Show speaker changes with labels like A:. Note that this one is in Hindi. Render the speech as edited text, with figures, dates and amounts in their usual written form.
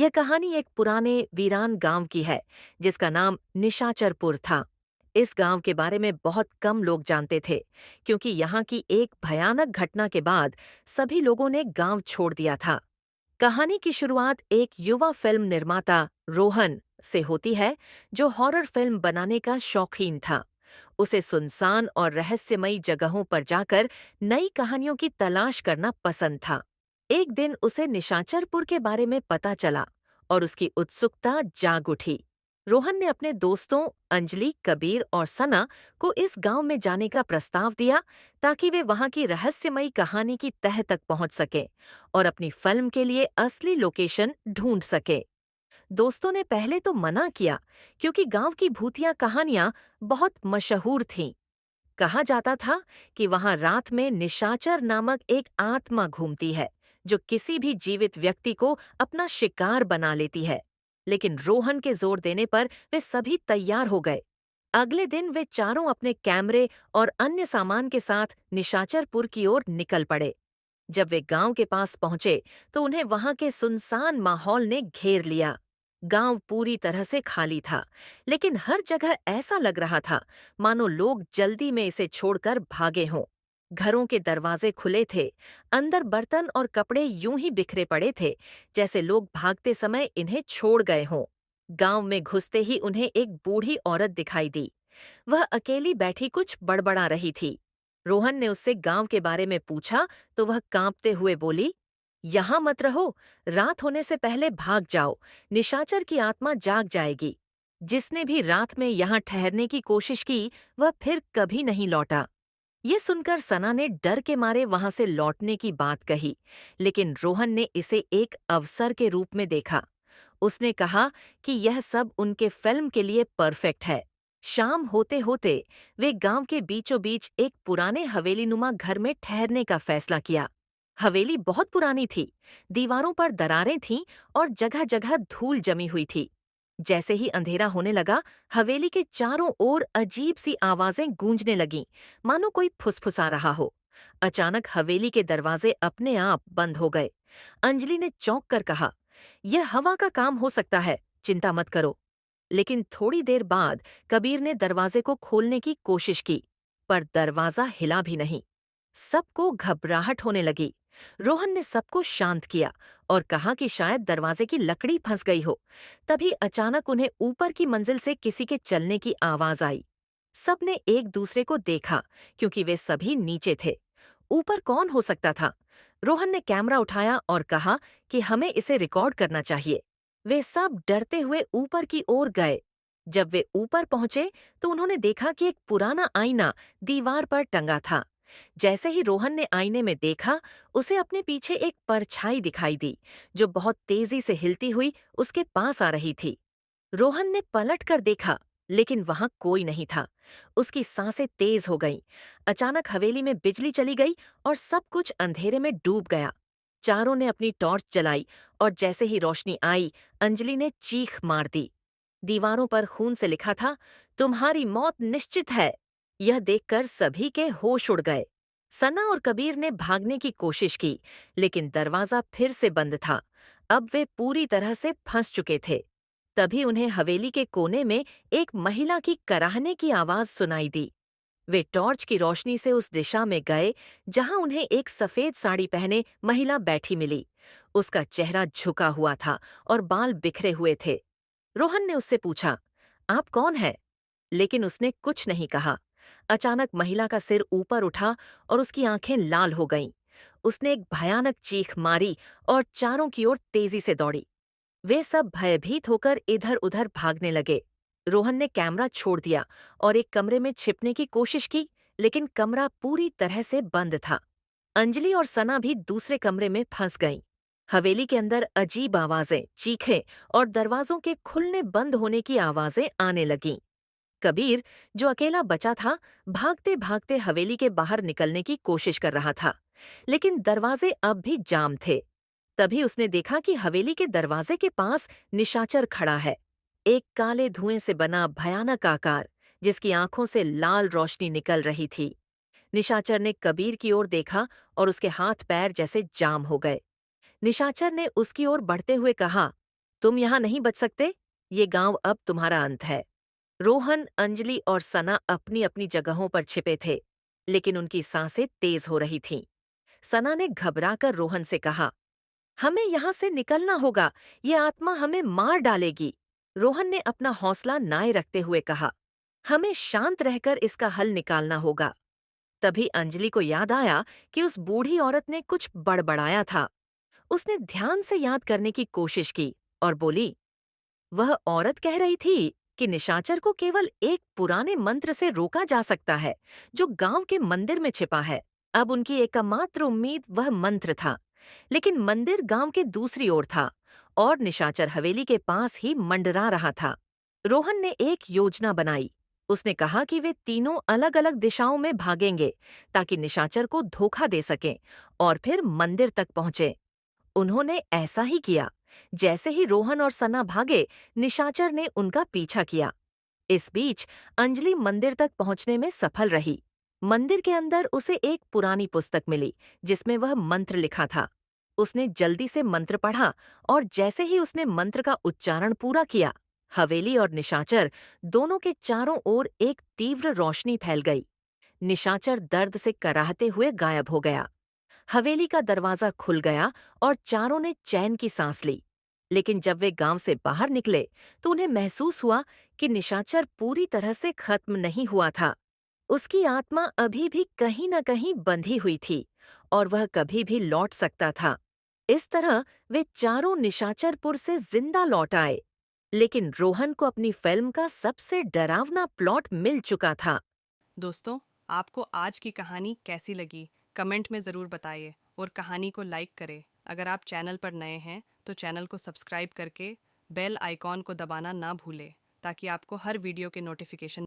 A: यह कहानी एक पुराने वीरान गांव की है जिसका नाम निशाचरपुर था। इस गांव के बारे में बहुत कम लोग जानते थे क्योंकि यहाँ की एक भयानक घटना के बाद सभी लोगों ने गांव छोड़ दिया था। कहानी की शुरुआत एक युवा फिल्म निर्माता रोहन से होती है जो हॉरर फिल्म बनाने का शौकीन था। उसे सुनसान और रहस्यमयी जगहों पर जाकर नई कहानियों की तलाश करना पसंद था। एक दिन उसे निशाचरपुर के बारे में पता चला और उसकी उत्सुकता जाग उठी। रोहन ने अपने दोस्तों अंजलि, कबीर और सना को इस गांव में जाने का प्रस्ताव दिया ताकि वे वहां की रहस्यमयी कहानी की तह तक पहुंच सकें और अपनी फिल्म के लिए असली लोकेशन ढूंढ सके। दोस्तों ने पहले तो मना किया क्योंकि गांव की भूतिया कहानियां बहुत मशहूर थीं। कहा जाता था कि वहां रात में निशाचर नामक एक आत्मा घूमती है जो किसी भी जीवित व्यक्ति को अपना शिकार बना लेती है। लेकिन रोहन के जोर देने पर वे सभी तैयार हो गए। अगले दिन वे चारों अपने कैमरे और अन्य सामान के साथ निशाचरपुर की ओर निकल पड़े। जब वे गांव के पास पहुंचे तो उन्हें वहां के सुनसान माहौल ने घेर लिया। गांव पूरी तरह से खाली था, लेकिन हर जगह ऐसा लग रहा था मानो लोग जल्दी में इसे छोड़कर भागे हों। घरों के दरवाजे खुले थे, अंदर बर्तन और कपड़े यूं ही बिखरे पड़े थे जैसे लोग भागते समय इन्हें छोड़ गए हों। गांव में घुसते ही उन्हें एक बूढ़ी औरत दिखाई दी। वह अकेली बैठी कुछ बड़बड़ा रही थी। रोहन ने उससे गांव के बारे में पूछा तो वह कांपते हुए बोली, यहाँ मत रहो, रात होने से पहले भाग जाओ, निशाचर की आत्मा जाग जाएगी। जिसने भी रात में यहाँ ठहरने की कोशिश की वह फिर कभी नहीं लौटा। ये सुनकर सना ने डर के मारे वहां से लौटने की बात कही, लेकिन रोहन ने इसे एक अवसर के रूप में देखा। उसने कहा कि यह सब उनके फिल्म के लिए परफेक्ट है। शाम होते होते वे गांव के बीचों बीच एक पुराने हवेलीनुमा घर में ठहरने का फैसला किया। हवेली बहुत पुरानी थी, दीवारों पर दरारें थीं और जगह जगह धूल जमी हुई थी। जैसे ही अंधेरा होने लगा, हवेली के चारों ओर अजीब सी आवाजें गूंजने लगीं, मानो कोई फुसफुसा रहा हो। अचानक हवेली के दरवाजे अपने आप बंद हो गए। अंजलि ने चौंक कर कहा, यह हवा का काम हो सकता है, चिंता मत करो। लेकिन थोड़ी देर बाद कबीर ने दरवाजे को खोलने की कोशिश की, पर दरवाजा हिला भी नहीं। सबको घबराहट होने लगी। रोहन ने सबको शांत किया और कहा कि शायद दरवाजे की लकड़ी फंस गई हो। तभी अचानक उन्हें ऊपर की मंजिल से किसी के चलने की आवाज आई। सबने एक दूसरे को देखा क्योंकि वे सभी नीचे थे। ऊपर कौन हो सकता था? रोहन ने कैमरा उठाया और कहा कि हमें इसे रिकॉर्ड करना चाहिए। वे सब डरते हुए ऊपर की ओर गए। जब वे ऊपर पहुंचे तो उन्होंने देखा कि एक पुराना आईना दीवार पर टंगा था। जैसे ही रोहन ने आईने में देखा, उसे अपने पीछे एक परछाई दिखाई दी जो बहुत तेजी से हिलती हुई उसके पास आ रही थी। रोहन ने पलट कर देखा, लेकिन वहां कोई नहीं था। उसकी सांसें तेज हो गईं। अचानक हवेली में बिजली चली गई और सब कुछ अंधेरे में डूब गया। चारों ने अपनी टॉर्च जलाई और जैसे ही रोशनी आई, अंजलि ने चीख मार दी। दीवारों पर खून से लिखा था, तुम्हारी मौत निश्चित है। यह देखकर सभी के होश उड़ गए। सना और कबीर ने भागने की कोशिश की, लेकिन दरवाजा फिर से बंद था। अब वे पूरी तरह से फंस चुके थे। तभी उन्हें हवेली के कोने में एक महिला की कराहने की आवाज सुनाई दी। वे टॉर्च की रोशनी से उस दिशा में गए जहां उन्हें एक सफेद साड़ी पहने महिला बैठी मिली। उसका चेहरा झुका हुआ था और बाल बिखरे हुए थे। रोहन ने उससे पूछा, आप कौन हैं? लेकिन उसने कुछ नहीं कहा। अचानक महिला का सिर ऊपर उठा और उसकी आंखें लाल हो गईं। उसने एक भयानक चीख मारी और चारों की ओर तेजी से दौड़ी। वे सब भयभीत होकर इधर-उधर भागने लगे। रोहन ने कैमरा छोड़ दिया और एक कमरे में छिपने की कोशिश की, लेकिन कमरा पूरी तरह से बंद था। अंजलि और सना भी दूसरे कमरे में फंस गईं। हवेली के अंदर अजीब आवाजें, चीखें और दरवाजों के खुलने बंद होने की आवाजें आने लगीं। कबीर, जो अकेला बचा था, भागते भागते हवेली के बाहर निकलने की कोशिश कर रहा था, लेकिन दरवाजे अब भी जाम थे। तभी उसने देखा कि हवेली के दरवाजे के पास निशाचर खड़ा है। एक काले धुएं से बना भयानक आकार, जिसकी आंखों से लाल रोशनी निकल रही थी। निशाचर ने कबीर की ओर देखा और उसके हाथ पैर जैसे जाम हो गए। निशाचर ने उसकी ओर बढ़ते हुए कहा, तुम यहाँ नहीं बच सकते। ये गांव अब तुम्हारा अंत है। रोहन, अंजलि और सना अपनी अपनी जगहों पर छिपे थे, लेकिन उनकी सांसें तेज हो रही थीं। सना ने घबराकर रोहन से कहा, हमें यहाँ से निकलना होगा, ये आत्मा हमें मार डालेगी। रोहन ने अपना हौसला नाए रखते हुए कहा, हमें शांत रहकर इसका हल निकालना होगा। तभी अंजलि को याद आया कि उस बूढ़ी औरत ने कुछ बड़बड़ाया था। उसने ध्यान से याद करने की कोशिश की और बोली, वह औरत कह रही थी कि निशाचर को केवल एक पुराने मंत्र से रोका जा सकता है, जो गांव के मंदिर में छिपा है। अब उनकी एकमात्र उम्मीद वह मंत्र था, लेकिन मंदिर गांव के दूसरी ओर था और निशाचर हवेली के पास ही मंडरा रहा था। रोहन ने एक योजना बनाई। उसने कहा कि वे तीनों अलग अलग दिशाओं में भागेंगे ताकि निशाचर को धोखा दे सकें और फिर मंदिर तक पहुंचे। उन्होंने ऐसा ही किया। जैसे ही रोहन और सना भागे, निशाचर ने उनका पीछा किया। इस बीच अंजलि मंदिर तक पहुंचने में सफल रही। मंदिर के अंदर उसे एक पुरानी पुस्तक मिली जिसमें वह मंत्र लिखा था। उसने जल्दी से मंत्र पढ़ा और जैसे ही उसने मंत्र का उच्चारण पूरा किया, हवेली और निशाचर दोनों के चारों ओर एक तीव्र रोशनी फैल गई। निशाचर दर्द से कराहते हुए गायब हो गया। हवेली का दरवाजा खुल गया और चारों ने चैन की सांस ली। लेकिन जब वे गांव से बाहर निकले तो उन्हें महसूस हुआ कि निशाचर पूरी तरह से खत्म नहीं हुआ था। उसकी आत्मा अभी भी कहीं न कहीं बंधी हुई थी और वह कभी भी लौट सकता था। इस तरह वे चारों निशाचरपुर से जिंदा लौट आए। लेकिन रोहन को अपनी फिल्म का सबसे डरावना प्लॉट मिल चुका था।
B: दोस्तों, आपको आज की कहानी कैसी लगी? कमेंट में ज़रूर बताइए और कहानी को लाइक करें। अगर आप चैनल पर नए हैं तो चैनल को सब्सक्राइब करके बेल आइकॉन को दबाना ना भूलें ताकि आपको हर वीडियो के नोटिफिकेशन